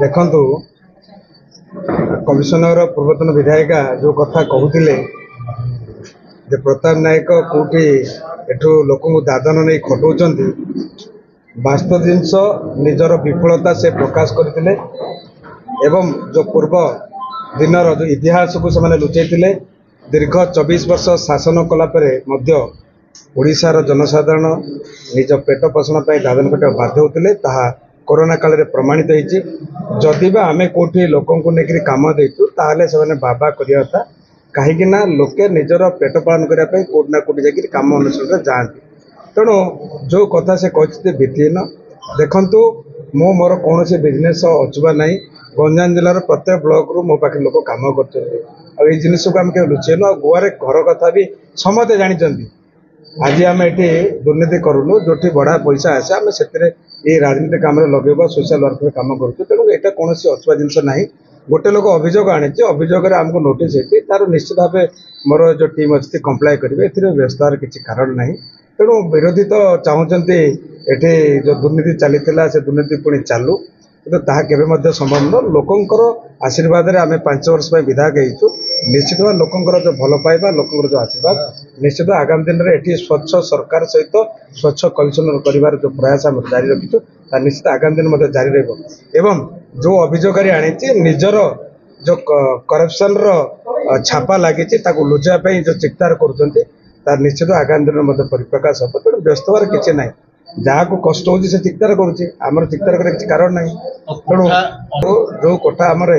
देखु कमिशनर पूर्वतन विधायिका जो कथा कहते प्रताप नायक कौटी एठू लोक दादन नहीं खटाऊँ वास्तव जिनस निजर विफलता से प्रकाश करते एवं जो पूर्व दिनर जो इतिहास को से लुचेते दीर्घ 24 वर्ष शासन कलापर ओडिशार जनसाधारण निज पेट पोषण दादन कटा बाध्य होते कोरोना काल में प्रमाणित होती जदि आम कौटी लोक कम देचु ताहले से बाबा करता कहीं लोके निजर पेट पालन करने कौटना कौटी जाकि कम अनुसार जाती तेणु जो कथा से कहते भित्तिहीन देखु मो मोर कौन बिजनेस अचुबा ना गंजाम जिलार प्रत्येक ब्लॉक रु मो पाखे लोक कम कर जिनस को आम लुचेनु गोवे घर कथा भी समस्ते जानते आज आम ये दुर्नीति करूँ जो बढ़ा पैसा आसे आम से राजनीति काम लगे सोशल वर्क में कम करूँ तेणु यहाँ कौन अचुआ जिनस ना गोटे लोक अभियोग आनी अभियोग आमको नोटिस होती तार निश्चित भाव मोर जो टीम अच्छी कम्प्लाई करेंगे ए व्यस्त किसी कारण ना तेणु विरोधी तो चाहते ये जो दुर्नीति चली से दुर्नीति पुणी चालू तो ताहा केबे संभव न लोकंकर आशीर्वाद रे आमे 5 वर्ष विधायक होइछु निश्चित भाव लोकंकर जो भल पाइबा लोकंकर जो आशीर्वाद निश्चित आगामी दिन में ये स्वच्छ सरकार सहित स्वच्छ कमिशनर कर जो प्रयास आम जारी रखीचु निश्चित आगामी दिन में जारी रहा जो अभियोगकारी आनी निजर जो करप्शन छापा लगी लुझापी जो चिक्तार कर निश्चित आगामी दिन में परिप्रकाश हम तेणु व्यस्त हर किसी ना जहाँ को कष्ट हो चिक्तार करुँच चिक्तार कर कारण ना तेणु जो कोठा आमर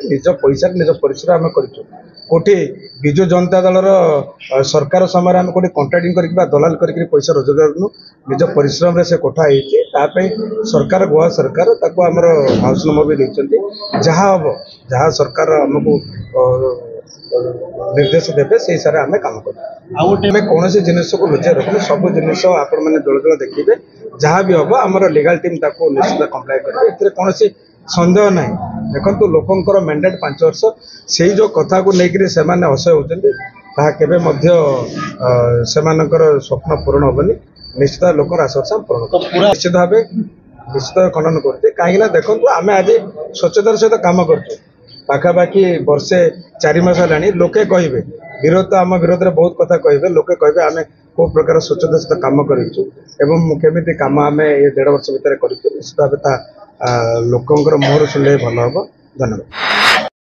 निज पैसा निज परिश्रम आम करोटी विजु जनता दल सरकार समय आम कौटी कंट्राक्टिंग कर दलाल करके पैसा रोजगार नु निज परिश्रम से कोठा होती सरकार गोवा सरकार आमर हाउस नंबर भी देखते जहाँ हम जहाँ सरकार आमको निर्देश देवे से हिसाब से आम कम करें कौन जिनस को लुचाई रखुन सब जिनस आपण मैंने दल दल देखिए जहाँ भी हम आमर लीगल टीम निश्चित कम्प्लाई करेंगे कौन सन्देह ना देखो लोकंर मैंडेट 5 वर्ष से जो कथा को लेकर से असह्य होती स्वप्न पूरण हेनी निश्चित लोक आश्वासन पूरण निश्चित भाव निश्चित खंडन करते कहीं देखो आम आज स्वच्छतार सहित कम कर पाखापाखि वर्षे 4 मास है लोके कहे विरोध तो आम विरोध में बहुत कथा कहे लोके कहे आम को प्रकार स्वच्छता सहित कम करूँ केमी कम आम ये 1.5 वर्ष भितर कर निश्चित भाव लोकंर मुहर शुणिले भल हम धन्यवाद।